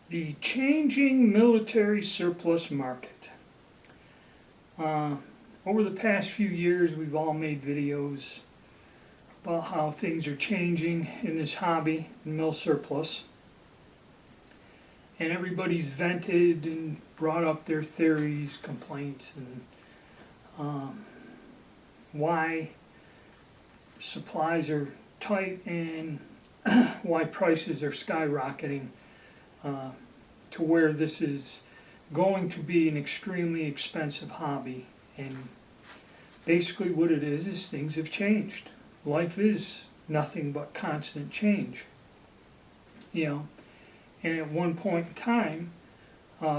The changing military surplus market. Over the past few years, we've all made videos about how things are changing in this hobby, mil surplus. And everybody's vented and brought up their theories, complaints, and why supplies are tight and why prices are skyrocketing to where this is going to be an extremely expensive hobby. And basically what it is things have changed. Life is nothing but constant change. And at one point in time,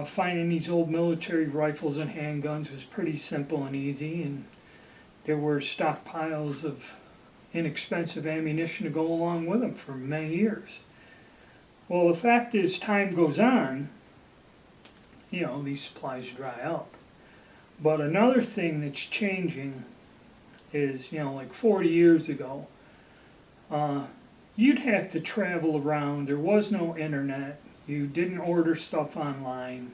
finding these old military rifles and handguns was pretty simple and easy, and there were stockpiles of inexpensive ammunition to go along with them for many years. Well, the fact is, time goes on, these supplies dry up. But another thing that's changing is, like 40 years ago, you'd have to travel around. There was no internet. You didn't order stuff online.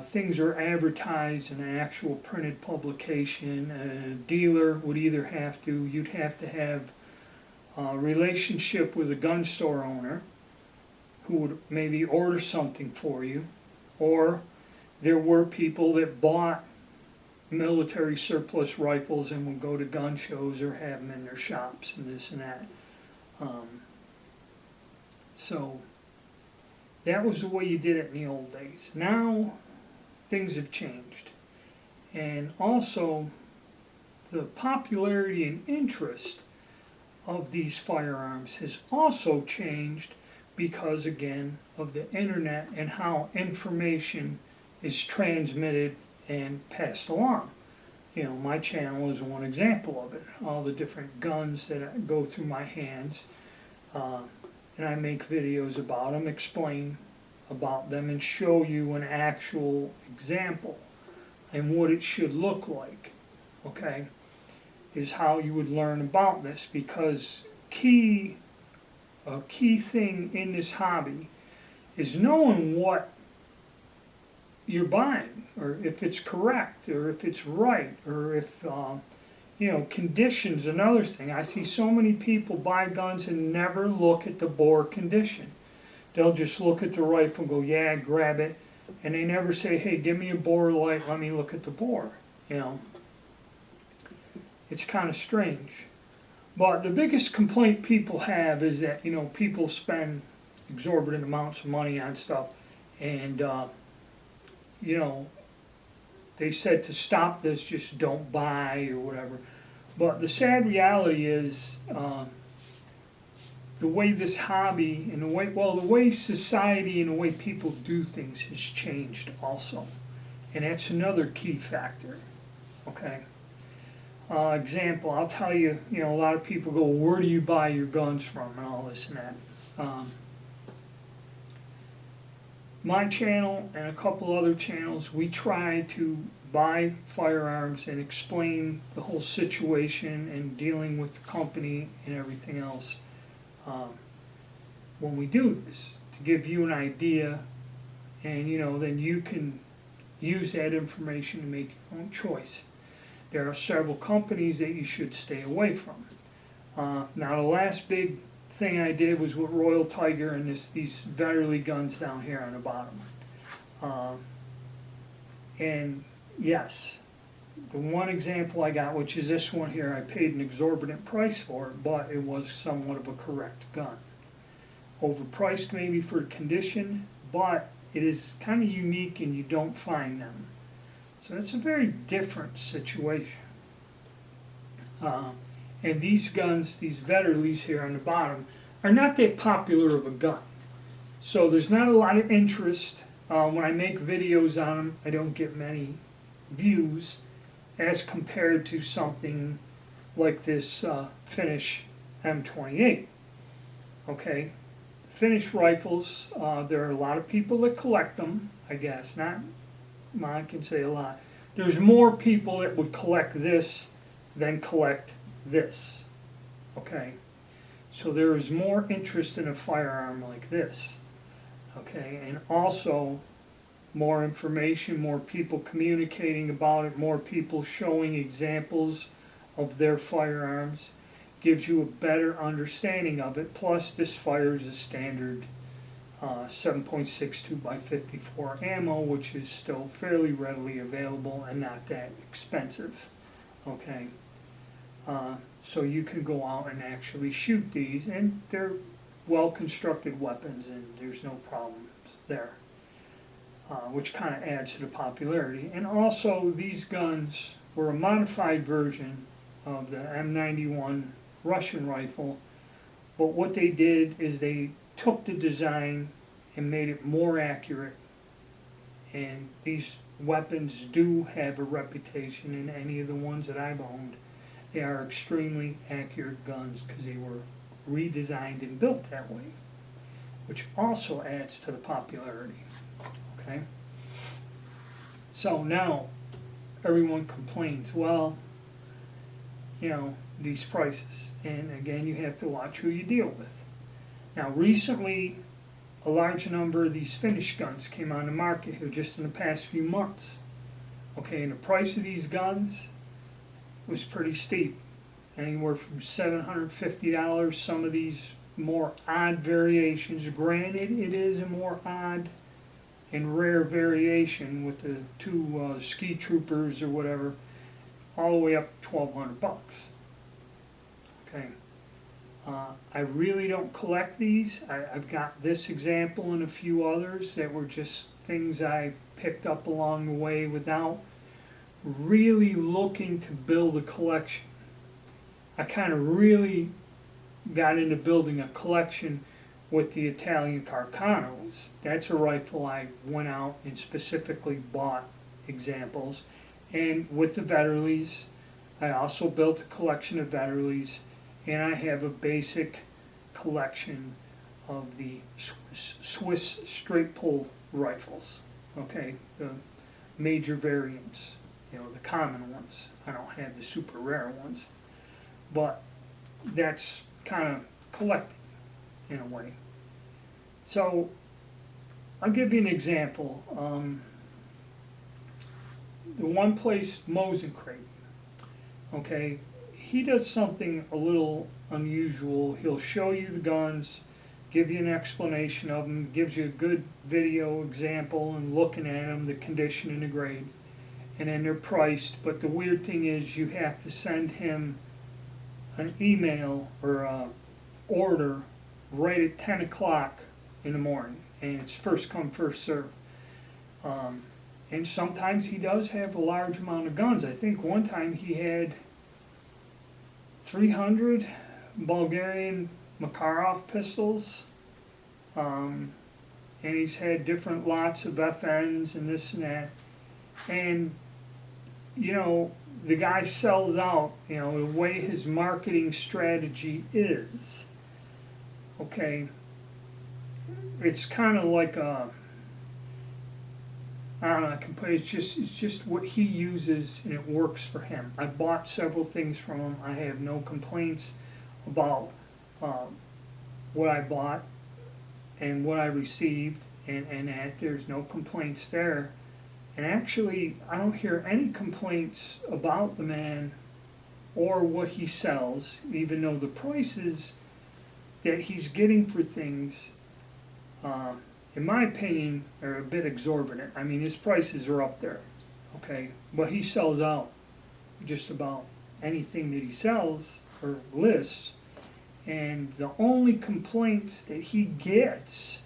Things are advertised in an actual printed publication. A dealer would either you'd have to have a relationship with a gun store owner who would maybe order something for you, or there were people that bought military surplus rifles and would go to gun shows or have them in their shops and this and that. So that was the way you did it in the old days. Now things have changed, and also the popularity and interest of these firearms has also changed because, again, of the internet and how information is transmitted and passed along. My channel is one example of it. All the different guns that go through my hands, and I make videos about them, explain about them, and show you an actual example and what it should look like, okay, is how you would learn about this, because a key thing in this hobby is knowing what you're buying, or if it's correct, or if it's right, or if condition's another thing. I see so many people buy guns and never look at the bore condition. They'll just look at the rifle and go, yeah, grab it, and they never say, hey, give me a bore light, let me look at the bore. It's kind of strange. But the biggest complaint people have is that, people spend exorbitant amounts of money on stuff, and they said to stop this, just don't buy or whatever. But the sad reality is, the way this hobby and the way society and the way people do things has changed also. And that's another key factor, okay? Example, I'll tell you, a lot of people go, where do you buy your guns from and all this and that. My channel and a couple other channels, we try to buy firearms and explain the whole situation and dealing with the company and everything else when we do this, to give you an idea, and then you can use that information to make your own choice. There are several companies that you should stay away from. Now the last big thing I did was with Royal Tiger and these Veretta guns down here on the bottom. And yes, the one example I got, which is this one here, I paid an exorbitant price for it, but it was somewhat of a correct gun. Overpriced maybe for condition, but it is kind of unique and you don't find them. So it's a very different situation. And these guns, these Verettas here on the bottom, are not that popular of a gun. So there's not a lot of interest. When I make videos on them, I don't get many views as compared to something like this Finnish M28. Okay, Finnish rifles, there are a lot of people that collect them, I guess. I can say a lot. There's more people that would collect this than collect this. Okay, so there is more interest in a firearm like this. Okay, and also more information, more people communicating about it, more people showing examples of their firearms, gives you a better understanding of it. Plus, this fires a standard 7.62 by 54 ammo, which is still fairly readily available and not that expensive. Okay, so you can go out and actually shoot these, and they're well-constructed weapons, and there's no problems there, which kind of adds to the popularity. And also, these guns were a modified version of the M91 Russian rifle, but what they did is they took the design and made it more accurate, and these weapons do have a reputation. In any of the ones that I've owned, they are extremely accurate guns because they were redesigned and built that way, which also adds to the popularity. Okay, so now everyone complains, well, you know, these prices, and again, you have to watch who you deal with. Now, recently, a large number of these finished guns came on the market here just in the past few months. Okay, and the price of these guns was pretty steep, anywhere from $750. Some of these more odd variations. Granted, it is a more odd and rare variation with the two ski troopers or whatever, all the way up to $1,200. Okay. I really don't collect these. I've got this example and a few others that were just things I picked up along the way without really looking to build a collection. I kind of really got into building a collection with the Italian Carcanos. That's a rifle I went out and specifically bought examples. And with the Vetterlis, I also built a collection of Vetterlis, and I have a basic collection of the Swiss straight pull rifles. Okay, the major variants, you know, the common ones. I don't have the super rare ones, but that's kind of collecting in a way. So I'll give you an example. The one place, Mosencrate, okay, he does something a little unusual. He'll show you the guns, give you an explanation of them, gives you a good video example and looking at them, the condition and the grade, and then they're priced. But the weird thing is you have to send him an email or a order right at 10 o'clock in the morning, and it's first come, first serve. And sometimes he does have a large amount of guns. I think one time he had 300 Bulgarian Makarov pistols, and he's had different lots of FNs and this and that. And, you know, the guy sells out, you know, the way his marketing strategy is. Okay, it's kind of like a, I don't know, I can put it's just what he uses and it works for him. I bought several things from him. I have no complaints about what I bought and what I received, and that there's no complaints there. And actually, I don't hear any complaints about the man or what he sells, even though the prices that he's getting for things, in my opinion, are a bit exorbitant. I mean, his prices are up there, okay? But he sells out just about anything that he sells or lists, and the only complaints that he gets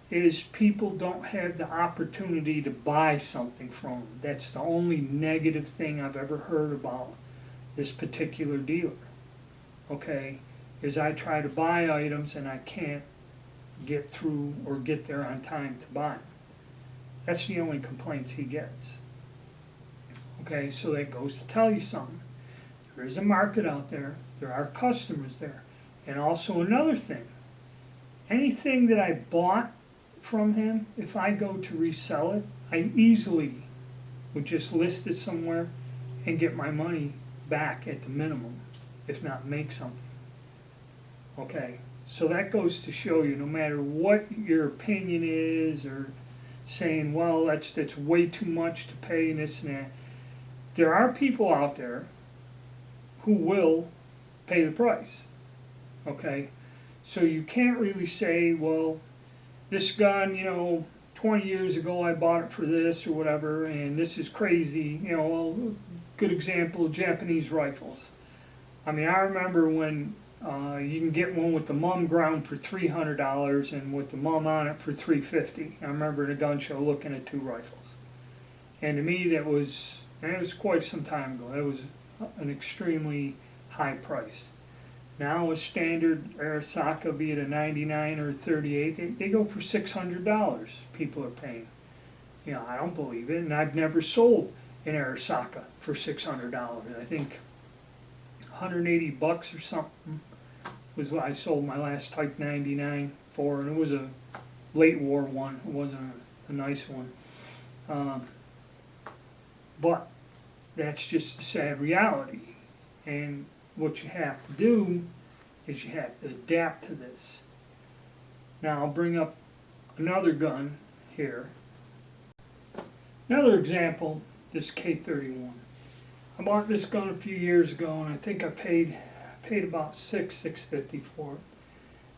is people don't have the opportunity to buy something from him. That's the only negative thing I've ever heard about this particular dealer, okay? Is I try to buy items and I can't get through or get there on time to buy them. That's the only complaints he gets. Okay, so that goes to tell you something. There is a market out there. There are customers there. And also another thing, anything that I bought from him, if I go to resell it, I easily would just list it somewhere and get my money back at the minimum, if not make something. Okay, So that goes to show you, no matter what your opinion is, or saying, well, that's way too much to pay and this and that, there are people out there who will pay the price, okay? So you can't really say, well, this gun, 20 years ago I bought it for this or whatever, and this is crazy. Good example, Japanese rifles. I mean, I remember when you can get one with the mum ground for $300 and with the mum on it for $350. I remember at a gun show looking at two rifles. And to me, it was quite some time ago. That was an extremely high price. Now a standard Arisaka, be it a 99 or a 38, they go for $600. People are paying. I don't believe it, and I've never sold an Arisaka for $600. I think $180 or something was what I sold my last Type 99 for, and it was a late war one. It wasn't a nice one. But that's just a sad reality. And what you have to do is you have to adapt to this. Now I'll bring up another gun here. Another example, this K31. I bought this gun a few years ago, and I think I paid about $650 for it.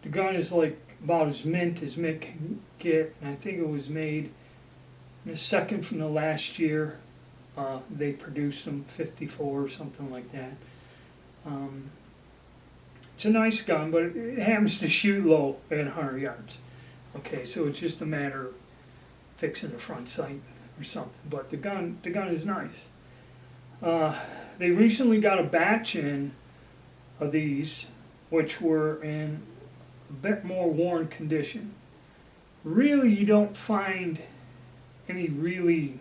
The gun is like about as mint as mint can get, and I think it was made in the second from the last year. They produced them, 54 or something like that. It's a nice gun, but it happens to shoot low at 100 yards. Okay, so it's just a matter of fixing the front sight or something. But the gun is nice. They recently got a batch in of these, which were in a bit more worn condition. Really, you don't find any really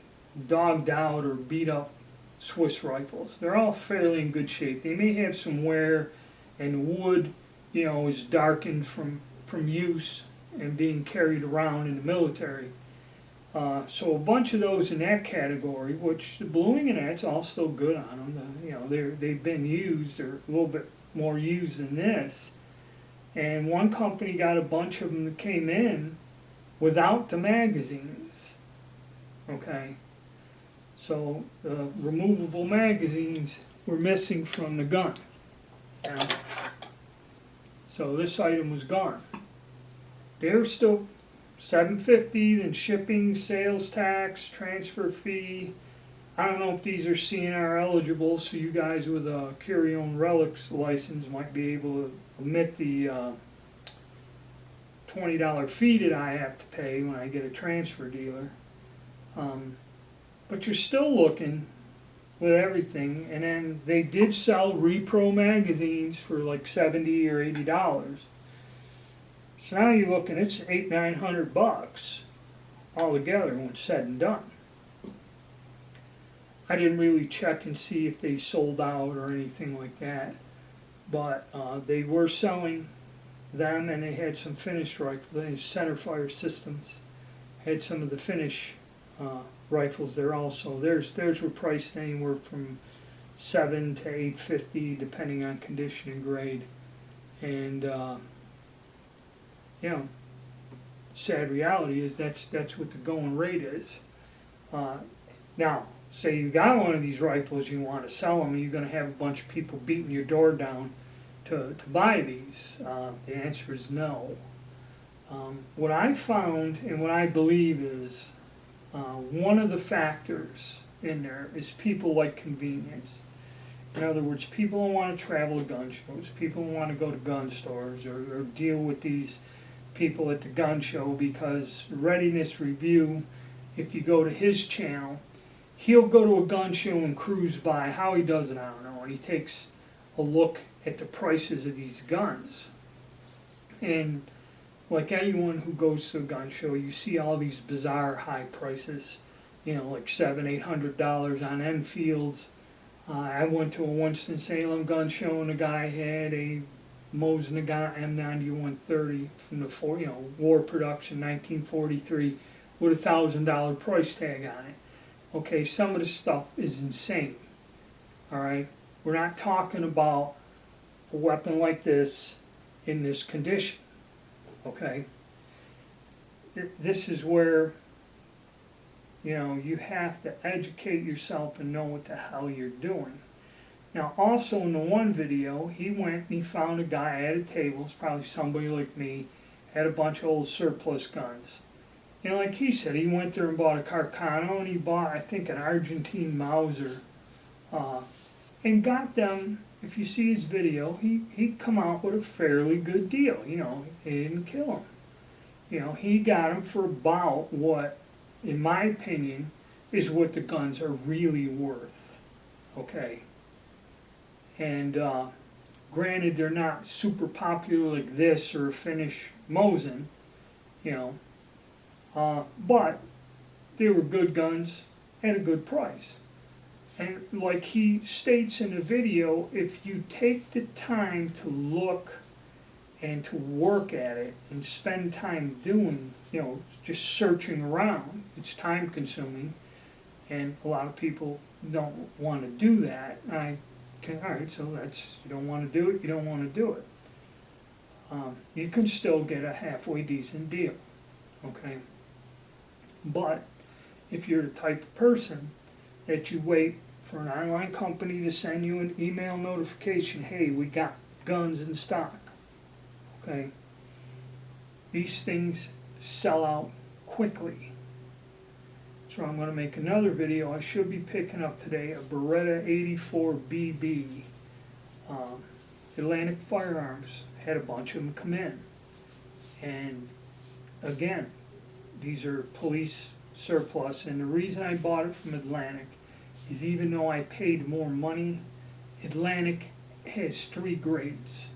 dogged out or beat up Swiss rifles. They're all fairly in good shape. They may have some wear, and wood, is darkened from use and being carried around in the military. So a bunch of those in that category, which the bluing and that's all still good on them. They've been used, or a little bit more used than this. And one company got a bunch of them that came in without the magazines. Okay. So the removable magazines were missing from the gun. So this item was gone. They're still $750, then shipping, sales tax, transfer fee. I don't know if these are CNR eligible, so you guys with a carry-on relics license might be able to omit the $20 fee that I have to pay when I get a transfer dealer. But you're still looking with everything, and then they did sell repro magazines for like $70 or $80. So now you're looking, it's $800-900 altogether when it's said and done. I didn't really check and see if they sold out or anything like that, but they were selling them, and they had some finished rifles. They had centerfire systems, had some of the finish rifles there also. Theirs were priced anywhere from $700 to $850 depending on condition and grade. And sad reality is that's what the going rate is. Now, say you got one of these rifles, you want to sell them, and you're going to have a bunch of people beating your door down to buy these. The answer is no. What I found and what I believe is one of the factors in there is people like convenience. In other words, people don't want to travel to gun shows, people don't want to go to gun stores or deal with these people at the gun show, because Readiness Review, if you go to his channel, he'll go to a gun show and cruise by. How he does it, I don't know. And he takes a look at the prices of these guns. And like anyone who goes to a gun show, you see all these bizarre high prices, like $700-800 on Enfields. I went to a Winston-Salem gun show, and the guy had a Mosin Nagant M9130 from the war production 1943 with $1,000 price tag on it. Okay, some of the stuff is insane. All right, we're not talking about a weapon like this, in this condition, okay? This is where, you know, you have to educate yourself and know what the hell you're doing. Now, also in the one video, he went and he found a guy at a table, it's probably somebody like me, had a bunch of old surplus guns. And like he said, he went there and bought a Carcano, and he bought, I think, an Argentine Mauser, and got them. If you see his video, he'd come out with a fairly good deal. You know, he didn't kill him. You know, he got them for about what, in my opinion, is what the guns are really worth. Okay. And granted, they're not super popular like this or a Finnish Mosin, you know, but they were good guns at a good price. And like he states in the video, if you take the time to look and to work at it and spend time doing, you know, just searching around, it's time consuming, and a lot of people don't want to do that. Alright, so that's, you don't want to do it, you don't want to do it. You can still get a halfway decent deal, okay? But if you're the type of person that you wait for an online company to send you an email notification, hey, we got guns in stock, okay? These things sell out quickly. So I'm going to make another video. I should be picking up today a Beretta 84 BB. Atlantic Firearms had a bunch of them come in. And again, these are police surplus. And the reason I bought it from Atlantic is even though I paid more money, Atlantic has 3 grades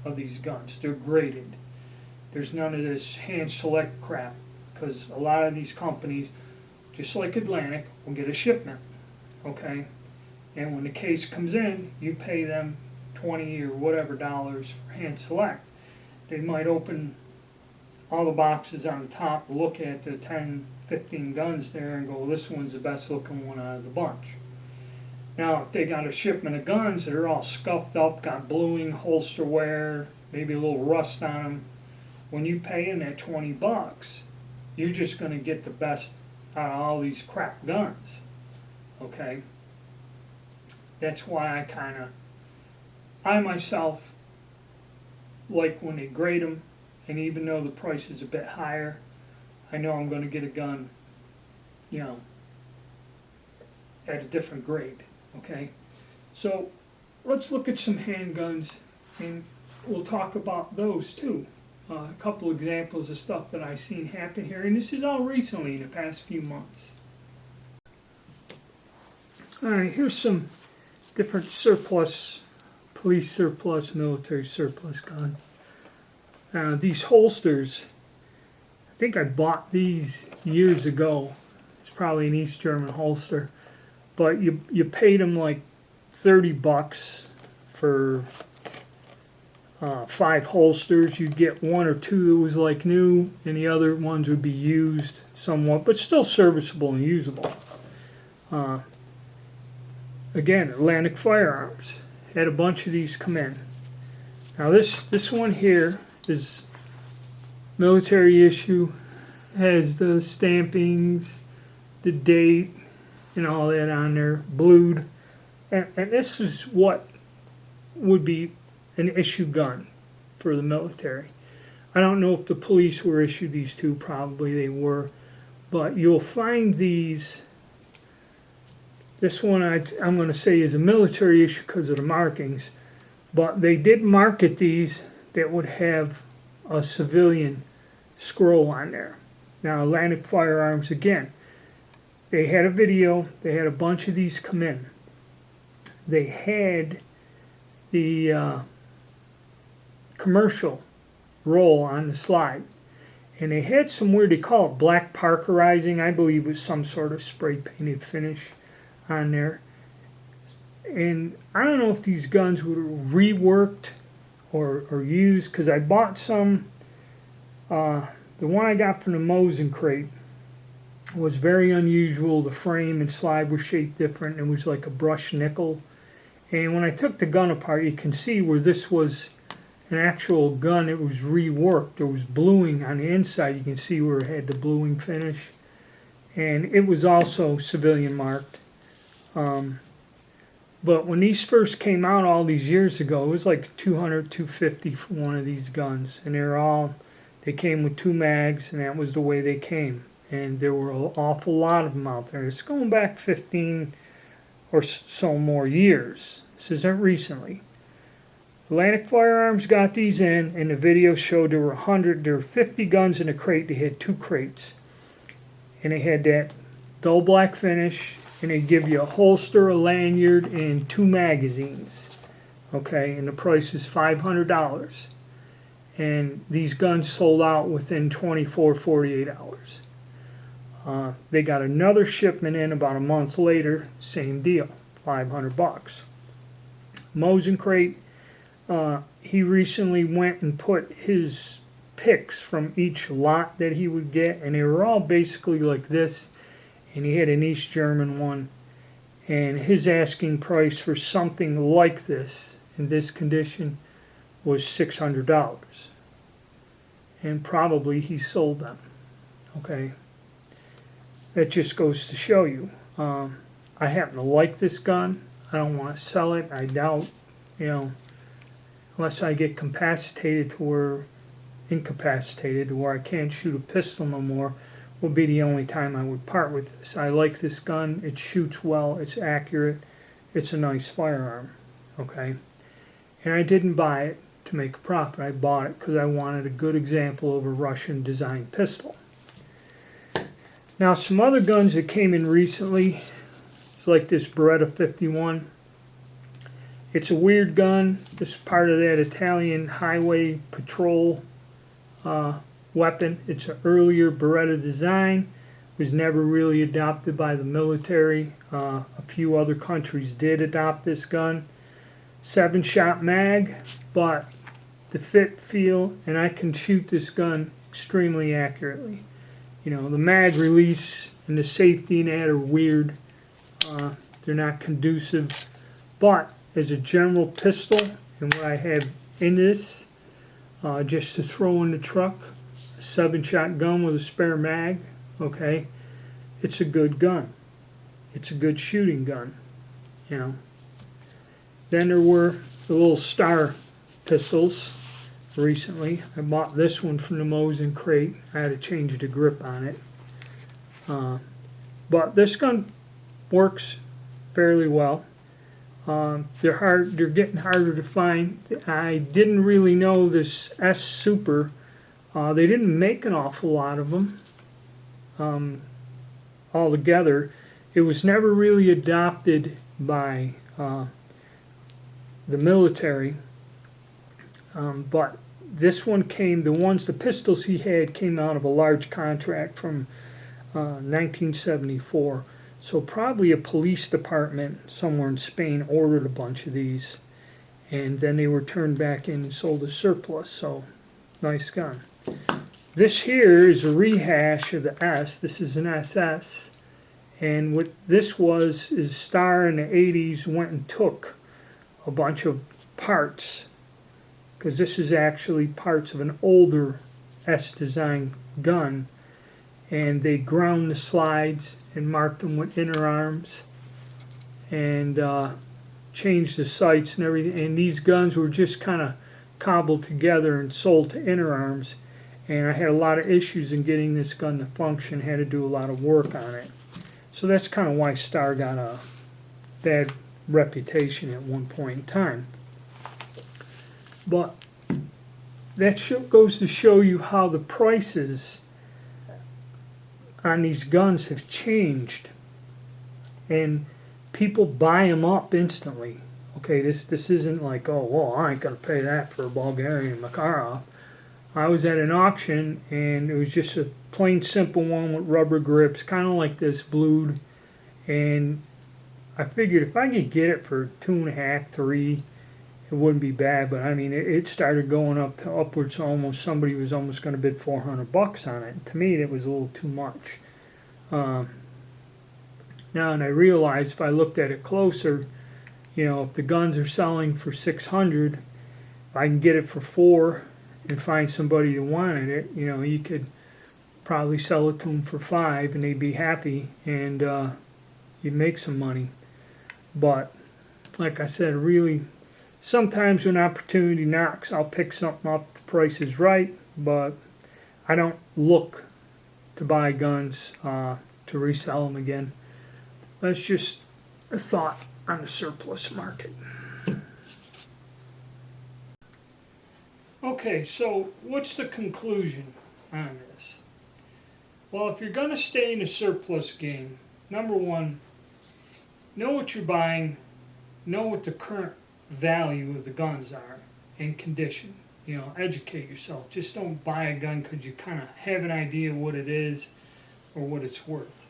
of these guns. They're graded. There's none of this hand select crap, because a lot of these companies, just like Atlantic, will get a shipment, okay? And when the case comes in, you pay them $20 or whatever dollars for hand select. They might open all the boxes on the top, look at the 10, 15 guns there and go, this one's the best looking one out of the bunch. Now, if they got a shipment of guns that are all scuffed up, got bluing, holster wear, maybe a little rust on them, when you pay in that $20, you're just going to get the best out of all these crap guns, okay? That's why I myself like when they grade them, and even though the price is a bit higher, I know I'm going to get a gun, you know, at a different grade, okay? So let's look at some handguns, and we'll talk about those too. A couple examples of stuff that I've seen happen here, and this is all recently in the past few months. Alright, here's some different surplus, police surplus, military surplus gun. These holsters, I think I bought these years ago. It's probably an East German holster, but you paid them like $30 for 5 holsters. You'd get 1 or 2 that was like new, and the other ones would be used somewhat, but still serviceable and usable. Again, Atlantic Firearms had a bunch of these come in. Now this one here is military issue, has the stampings, the date, and all that on there, blued, and this is what would be an issue gun for the military. I don't know if the police were issued these too, probably they were, but you'll find these. This one I'm going to say is a military issue because of the markings, but they did market these that would have a civilian scroll on there. Now Atlantic Firearms, again, they had a video, they had a bunch of these come in. They had the commercial roll on the slide, and they had some weird, they call it black parkerizing, I believe it was some sort of spray painted finish on there. And I don't know if these guns were reworked or used, because I bought some. The one I got from the Mosin crate was very unusual. The frame and slide were shaped different. It was like a brushed nickel. And when I took the gun apart, you can see where this was an actual gun. It was reworked. There was bluing on the inside. You can see where it had the bluing finish. And it was also civilian marked. But when these first came out all these years ago, it was like $200, $250 for one of these guns. And they came with 2 mags, and that was the way they came. And there were an awful lot of them out there. It's going back 15 or so more years. This isn't recently. Atlantic Firearms got these in, and the video showed there were 50 guns in a crate. They had 2 crates. And they had that dull black finish, and they give you a holster, a lanyard, and 2 magazines. Okay, and the price is $500. And these guns sold out within 24, 48 hours. They got another shipment in about a month later, same deal, $500. Mosin Crate, he recently went and put his picks from each lot that he would get, and they were all basically like this. And he had an East German one, and his asking price for something like this in this condition was $600, and probably he sold them. Okay, that just goes to show you. I happen to like this gun. I don't want to sell it. I doubt, unless I get incapacitated to where I can't shoot a pistol no more, will be the only time I would part with this. I like this gun. It shoots well. It's accurate. It's a nice firearm. Okay? And I didn't buy it to make a profit. I bought it because I wanted a good example of a Russian designed pistol. Now, some other guns that came in recently, it's like this Beretta 51. It's a weird gun. It's part of that Italian highway patrol weapon. It's an earlier Beretta design. Was never really adopted by the military. A few other countries did adopt this gun. 7-shot mag, but the fit, feel, and I can shoot this gun extremely accurately. The mag release and the safety in that are weird. They're not conducive. But as a general pistol, and what I have in this, just to throw in the truck, a 7-shot gun with a spare mag, okay, it's a good gun. It's a good shooting gun, Then there were the little Star pistols recently. I bought this one from the Mosin Crate. I had to change the grip on it. But this gun works fairly well. They're getting harder to find. I didn't really know this S Super. They didn't make an awful lot of them altogether. It was never really adopted by the military, but this one the pistols he had came out of a large contract from 1974. So probably a police department somewhere in Spain ordered a bunch of these, and then they were turned back in and sold as surplus. So, nice gun. This here is a rehash of the S. This is an SS, and what this is Star in the 80s went and took a bunch of parts, because this is actually parts of an older S design gun, and they ground the slides and marked them with inner arms and changed the sights and everything. And these guns were just kind of cobbled together and sold to inner arms. And I had a lot of issues in getting this gun to function, had to do a lot of work on it. So that's kind of why Star got a bad reputation at one point in time. But that goes to show you how the prices on these guns have changed, and people buy them up instantly. Okay, this isn't like, oh, well, I ain't gonna pay that for a Bulgarian Makarov. I was at an auction, and it was just a plain simple one with rubber grips, kind of like this, blued, and I figured if I could get it for $2.5, $3, it wouldn't be bad. But I mean, it started going up to upwards to almost, somebody was almost going to bid $400 on it. To me, that was a little too much. Now, and I realized if I looked at it closer, if the guns are selling for $600, if I can get it for 4 and find somebody who wanted it, you know, you could probably sell it to them for 5 and they'd be happy, and you'd make some money. But like I said, really, sometimes when opportunity knocks, I'll pick something up if the price is right, but I don't look to buy guns to resell them again. That's just a thought on the surplus market. Okay, so what's the conclusion on this? Well, if you're going to stay in the surplus game, number one, know what you're buying, know what the current value of the guns are and condition. You know, educate yourself. Just don't buy a gun because you kind of have an idea what it is or what it's worth.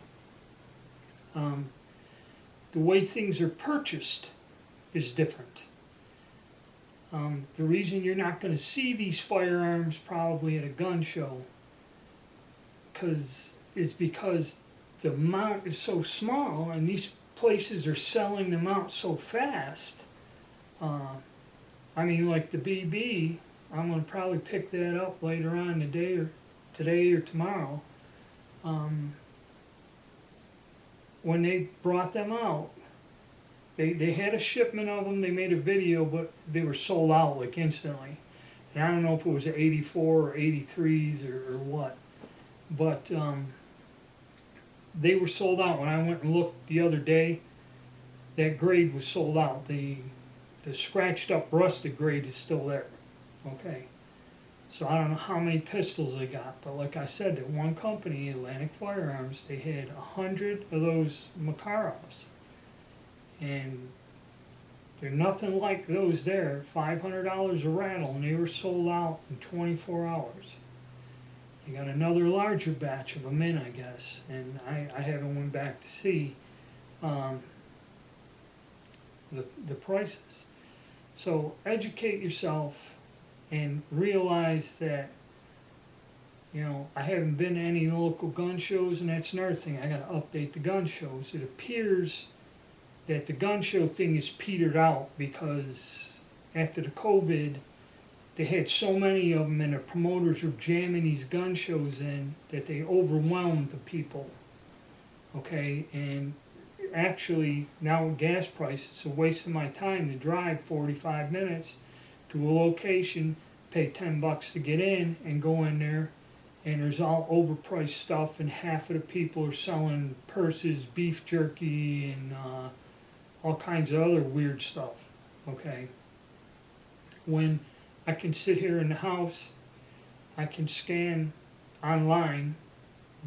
The way things are purchased is different. The reason you're not going to see these firearms probably at a gun show is because the amount is so small and these places are selling them out so fast. I mean, like the BB, I'm going to probably pick that up later on today or tomorrow. When they brought them out, they had a shipment of them, they made a video, but they were sold out like instantly. And I don't know if it was 84 or 83s or what, but they were sold out. When I went and looked the other day, that grade was sold out. The scratched up rusted grade is still there. Okay, so I don't know how many pistols they got, but like I said, that one company, Atlantic Firearms, they had 100 of those Makarovs, and they're nothing like those there. $500 a rattle, and they were sold out in 24 hours. They got another larger batch of them in, I guess, and I haven't went back to see the prices. So educate yourself and realize that, you know, I haven't been to any local gun shows, and that's another thing. I got to update the gun shows. It appears that the gun show thing is petered out because after the COVID, they had so many of them and the promoters were jamming these gun shows in that they overwhelmed the people. Okay, and actually now with gas prices, it's a waste of my time to drive 45 minutes to a location, pay $10 to get in, and go in there, and there's all overpriced stuff, and half of the people are selling purses, beef jerky, and all kinds of other weird stuff. Okay, when I can sit here in the house, I can scan online,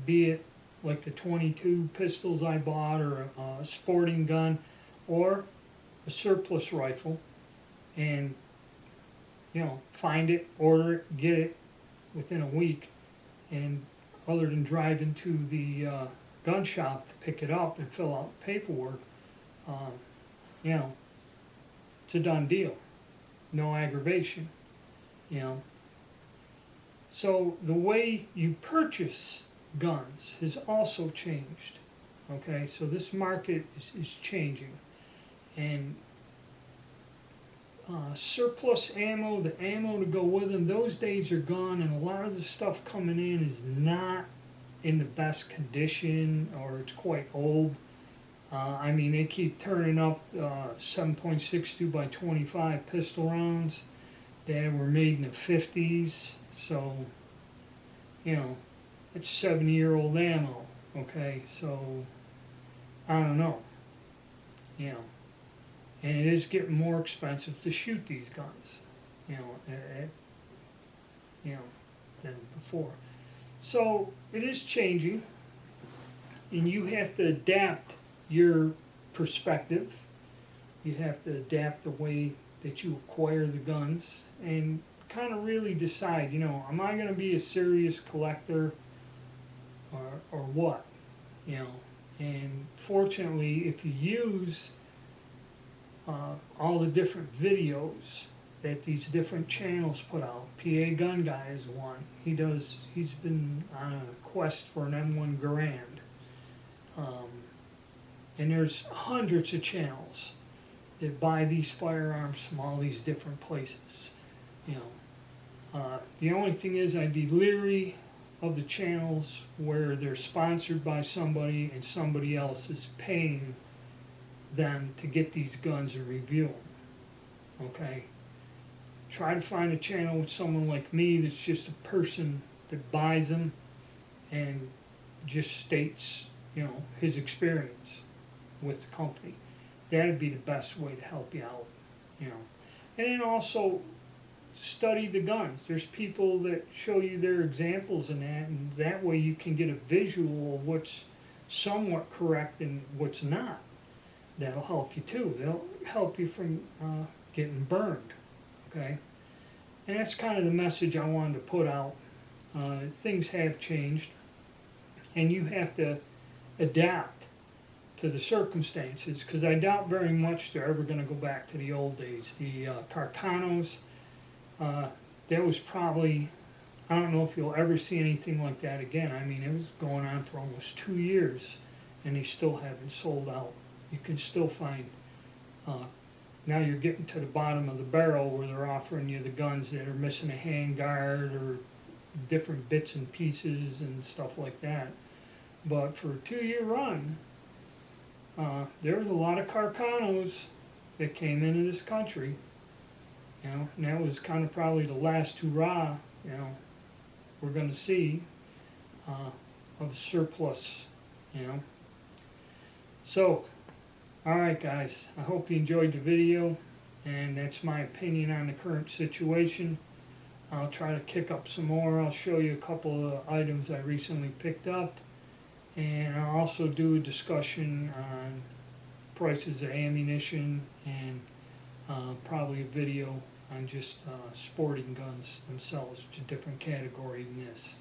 be it like the 22 pistols I bought, or a sporting gun, or a surplus rifle, and you know, find it, order it, get it within a week, and other than driving to the gun shop to pick it up and fill out the paperwork, you know, it's a done deal. No aggravation, you know. So the way you purchase guns has also changed. Okay, so this market is changing, and surplus ammo, the ammo to go with them, those days are gone, and a lot of the stuff coming in is not in the best condition, or it's quite old. I mean, they keep turning up 7.62 by 25 pistol rounds that were made in the 50s, so, you know, it's 7-year-old ammo, okay, so, I don't know, you know. And it is getting more expensive to shoot these guns, you know, than before. So it is changing, and you have to adapt your perspective. You have to adapt the way that you acquire the guns, and kind of really decide, you know, am I going to be a serious collector or what, you know? And fortunately, if you use all the different videos that these different channels put out. PA Gun Guy is one. He's been on a quest for an M1 Garand. And there's hundreds of channels that buy these firearms from all these different places. you know. The only thing is I'd be leery of the channels where they're sponsored by somebody and somebody else is paying them to get these guns and review them. Okay? Try to find a channel with someone like me that's just a person that buys them and just states, you know, his experience with the company. That'd be the best way to help you out, you know. And then also study the guns. There's people that show you their examples and that way you can get a visual of what's somewhat correct and what's not. That'll help you too. They'll help you from getting burned, okay? And that's kind of the message I wanted to put out. Things have changed, and you have to adapt to the circumstances, because I doubt very much they're ever going to go back to the old days. The Carcanos, that was probably, I don't know if you'll ever see anything like that again. I mean, it was going on for almost 2 years, and they still haven't sold out. You can still find, now you're getting to the bottom of the barrel where they're offering you the guns that are missing a handguard or different bits and pieces and stuff like that. But for a 2-year run, there was a lot of Carcanos that came into this country, you know, and that was kind of probably the last hurrah, you know, we're going to see of surplus, you know. So, alright guys, I hope you enjoyed the video, and that's my opinion on the current situation. I'll try to kick up some more. I'll show you a couple of items I recently picked up, and I'll also do a discussion on prices of ammunition and probably a video on just sporting guns themselves, which is a different category than this.